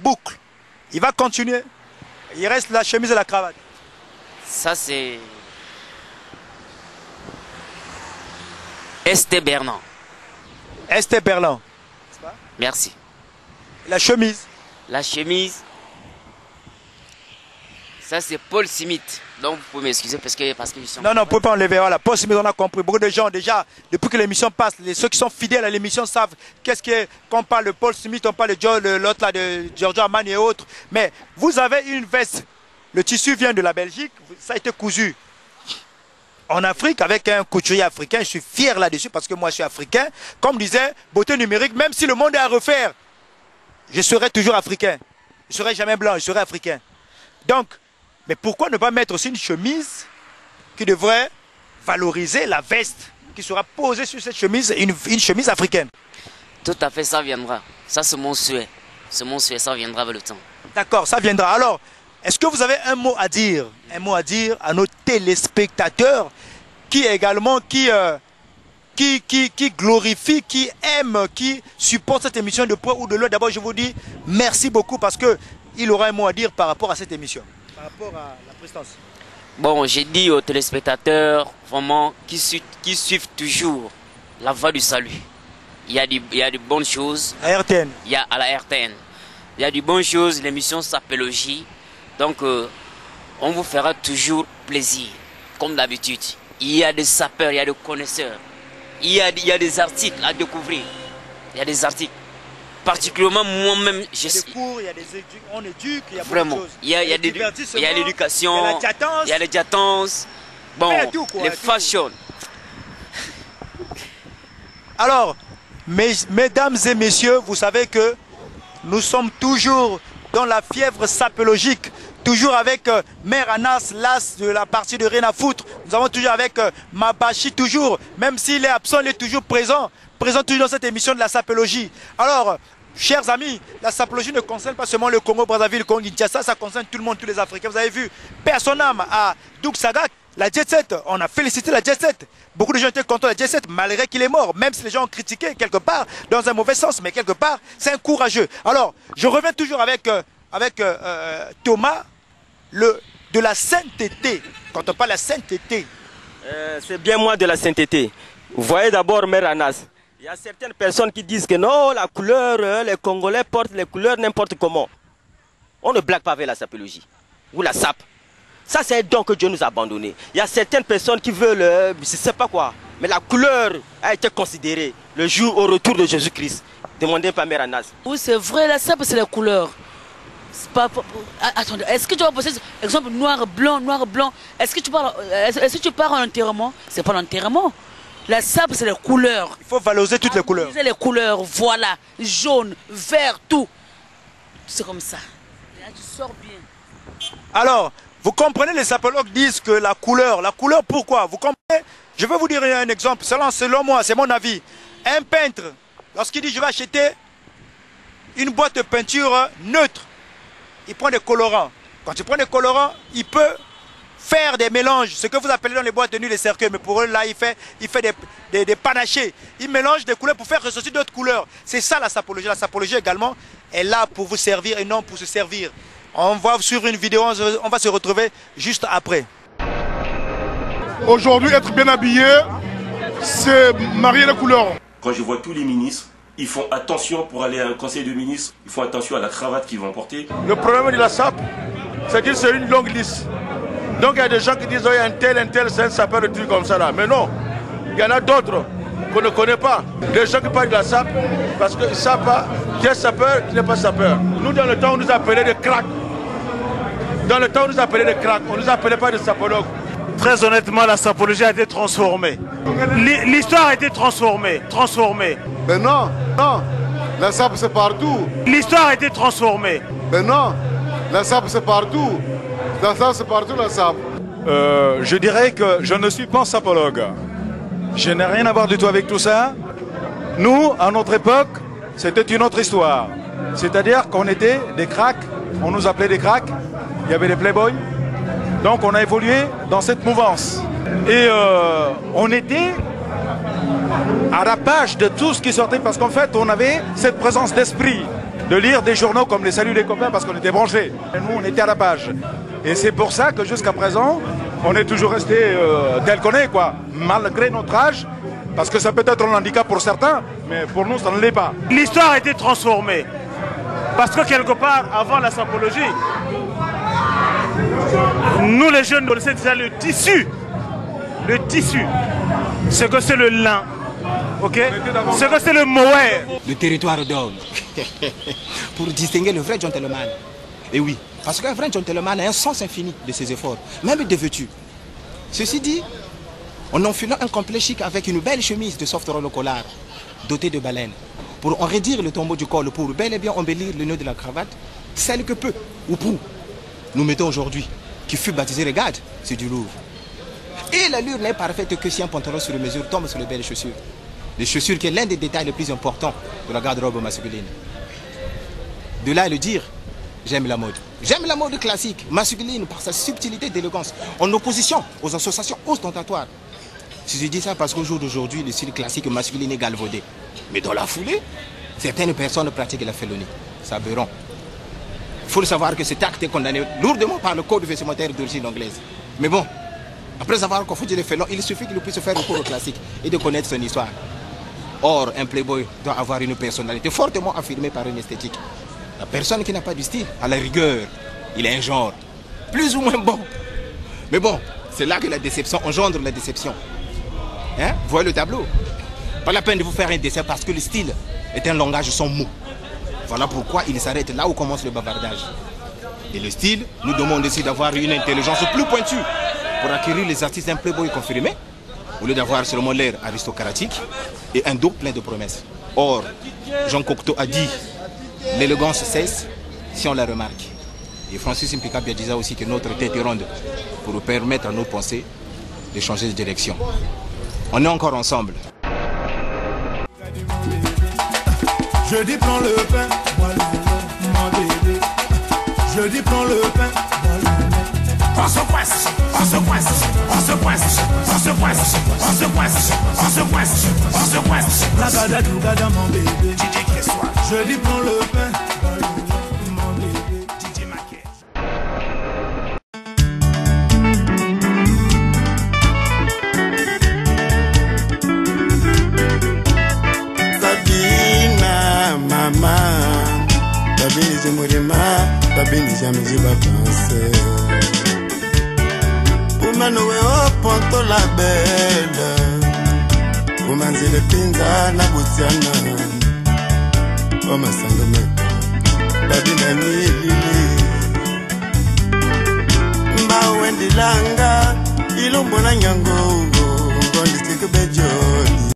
boucle. Il va continuer. Il reste la chemise et la cravate. Ça, c'est Estée Bernard. Estée Berlin. Merci. La chemise. La chemise, ça c'est Paul Smith. Donc vous pouvez m'excuser parce que ils sont... Non, non, vous ne pouvez pas enlever. Voilà, Paul Smith, on a compris. Beaucoup de gens, déjà, depuis que l'émission passe, ceux qui sont fidèles à l'émission savent qu'est-ce que, quand on parle de Paul Smith, on parle de l'autre là, de Giorgio Armani et autres. Mais vous avez une veste. Le tissu vient de la Belgique. Ça a été cousu en Afrique avec un couturier africain. Je suis fier là-dessus parce que moi, je suis africain. Comme disait Beauté Numérique, même si le monde est à refaire, je serai toujours africain. Je ne serai jamais blanc, je serai africain. Donc, mais pourquoi ne pas mettre aussi une chemise qui devrait valoriser la veste qui sera posée sur cette chemise, une chemise africaine? Tout à fait, ça viendra. Ça, c'est mon souhait. C'est mon souhait, ça viendra avec le temps. D'accord, ça viendra. Alors, est-ce que vous avez un mot à dire à nos téléspectateurs qui également, qui glorifie, qui aime, qui supporte cette émission de poids ou de l'autre? D'abord, je vous dis merci beaucoup parce qu'il aura un mot à dire par rapport à cette émission, par rapport à la prestance. Bon, j'ai dit aux téléspectateurs vraiment qui suivent toujours la voie du salut. Il y a de bonnes choses. À RTN. Il y a à la RTN. Il y a de bonnes choses. L'émission Sapologie. Donc, on vous fera toujours plaisir, comme d'habitude. Il y a des sapeurs, il y a des connaisseurs. Il y a des articles à découvrir. Il y a des articles. Particulièrement moi-même, il y a des cours, il y a on éduque, il y a vraiment, beaucoup de choses. Il y a l'éducation, il y a les diatances, bon, tout, quoi, les fashion. Alors, mesdames et messieurs, vous savez que nous sommes toujours dans la fièvre sapologique. Toujours avec Mère Anas, l'as de la partie de Rien à foutre. Nous avons toujours avec Mabashi, toujours. Même s'il est absent, il est toujours présent. Présent toujours dans cette émission de la sapologie. Alors, chers amis, la sapologie ne concerne pas seulement le Congo, Brazzaville, le Congo, Kinshasa. Ça concerne tout le monde, tous les Africains. Vous avez vu, personne n'âme à Doug Saga, la Jet Set. On a félicité la Jet Set. Beaucoup de gens étaient contents de la Jet Set, malgré qu'il est mort. Même si les gens ont critiqué quelque part, dans un mauvais sens. Mais quelque part, c'est un courageux. Alors, je reviens toujours avec Thomas. De la sainteté. Quand on parle de la sainteté. C'est bien moins de la sainteté. Vous voyez d'abord Mère Anas. Il y a certaines personnes qui disent que non, la couleur, les Congolais portent les couleurs n'importe comment. On ne blague pas avec la sapologie. Ou la sape. Ça, c'est un don que Dieu nous a abandonné. Il y a certaines personnes qui veulent, je ne sais pas quoi. Mais la couleur a été considérée le jour au retour de Jésus-Christ. Demandez par Mère Anas. Oui, c'est vrai, la sape, c'est la couleur. Attendez, est-ce que tu vas poser exemple noir, blanc, est-ce que tu pars en enterrement? C'est pas l'enterrement. La sape, c'est les couleurs. Il faut valoriser toutes les couleurs. Les couleurs, voilà. Jaune, vert, tout. C'est comme ça. Là, tu sors bien. Alors, vous comprenez, les sapologues disent que la couleur pourquoi? Vous comprenez? Je vais vous dire un exemple, selon moi, c'est mon avis. Un peintre, lorsqu'il dit je vais acheter une boîte de peinture neutre, il prend des colorants. Quand il prend des colorants, il peut faire des mélanges, ce que vous appelez dans les boîtes de nuit les cercueils, mais pour eux là il fait des panachés. Il mélange des couleurs pour faire ressortir d'autres couleurs. C'est ça la sapologie. La sapologie également est là pour vous servir et non pour se servir. On va suivre une vidéo, on va se retrouver juste après. Aujourd'hui, être bien habillé, c'est marier les couleurs. Quand je vois tous les ministres, ils font attention pour aller à un conseil de ministres, ils font attention à la cravate qu'ils vont porter. Le problème de la sape, c'est que c'est une longue liste. Donc il y a des gens qui disent, oh, un tel, c'est un sapeur de trucs comme ça là. Mais non, il y en a d'autres qu'on ne connaît pas. Les gens qui parlent de la sape, parce qu'ils ne savent pas qui est sapeur, qui n'est pas sapeur. Nous, dans le temps, on nous appelait des cracks. Dans le temps, on nous appelait des cracks, on ne nous appelait pas des sapologues. Très honnêtement, la sapologie a été transformée. L'histoire a été transformée. Mais non, la sape c'est partout. L'histoire a été transformée. Mais non, la sape c'est partout. La sape c'est partout, la sape. Je dirais que je ne suis pas sapologue. Je n'ai rien à voir du tout avec tout ça. Nous, à notre époque, c'était une autre histoire. C'est-à-dire qu'on était des cracks, on nous appelait des cracks, il y avait des playboys. Donc on a évolué dans cette mouvance. Et on était à la page de tout ce qui sortait parce qu'en fait on avait cette présence d'esprit. de lire des journaux comme les Salut les copains parce qu'on était branchés. Et nous, on était à la page. Et c'est pour ça que jusqu'à présent, on est toujours resté tel qu'on est, quoi. Malgré notre âge, parce que ça peut être un handicap pour certains, mais pour nous, ça ne l'est pas. L'histoire a été transformée. Parce que quelque part, avant la sapologie, nous les jeunes, on sait déjà le tissu. Le tissu. Ce que c'est le lin. Ok? Ce que c'est le mohair. Le territoire d'homme. Pour distinguer le vrai gentleman. Et oui, parce qu'un vrai gentleman a un sens infini de ses efforts, même de vertu. Ceci dit, en enfilant un complet chic avec une belle chemise de soft roll au collard, dotée de baleines, pour enraidir le tombeau du col, pour bel et bien embellir le nœud de la cravate, celle que peu, ou pour, nous mettons aujourd'hui, qui fut baptisé Regarde, c'est du Louvre. Et l'allure n'est parfaite que si un pantalon sur mesure tombe sur les belles chaussures. Les chaussures qui est l'un des détails les plus importants de la garde-robe masculine. De là à le dire, j'aime la mode. J'aime la mode classique, masculine, par sa subtilité d'élégance, en opposition aux associations ostentatoires. Si je dis ça parce qu'au jour d'aujourd'hui, le style classique masculin est galvaudé. Mais dans la foulée, certaines personnes pratiquent la félonie. C'est aberrant. Il faut le savoir que cet acte est condamné lourdement par le code vestimentaire d'origine anglaise. Mais bon, après avoir confondu les félons, il suffit qu'il puisse faire recours au classique et de connaître son histoire. Or, un playboy doit avoir une personnalité fortement affirmée par une esthétique. La personne qui n'a pas de style, à la rigueur, il est un genre, plus ou moins bon. Mais bon, c'est là que la déception engendre la déception. Hein? Vous voyez le tableau? Pas la peine de vous faire un dessin parce que le style est un langage sans mots. Voilà pourquoi il s'arrête là où commence le bavardage. Et le style nous demande aussi d'avoir une intelligence plus pointue pour acquérir les artistes d'un playboy confirmé, au lieu d'avoir seulement l'air aristocratique et un dos plein de promesses. Or, Jean Cocteau a dit, l'élégance cesse si on la remarque. Et Francis Impicabia disait aussi que notre tête est ronde pour permettre à nos pensées de changer de direction. On est encore ensemble. Je dis prends le pain, moi le lait, mon bébé. Je dis prends le pain, moi le lait. On se coince, on se coince, on se coince, on se coince, on se coince, on se coince, on se coince. La gada du gada mon bébé. Je dis prends le pain, moi le lait, mon bébé. DJ Maquet. Babini Jemurima, Babini Jamijiba Pense. Umanowe oponto la belle. Umanzi le pinza na butiana. Oma sangome. Babina nili. Mba wendi langa. Ilombo na nyango.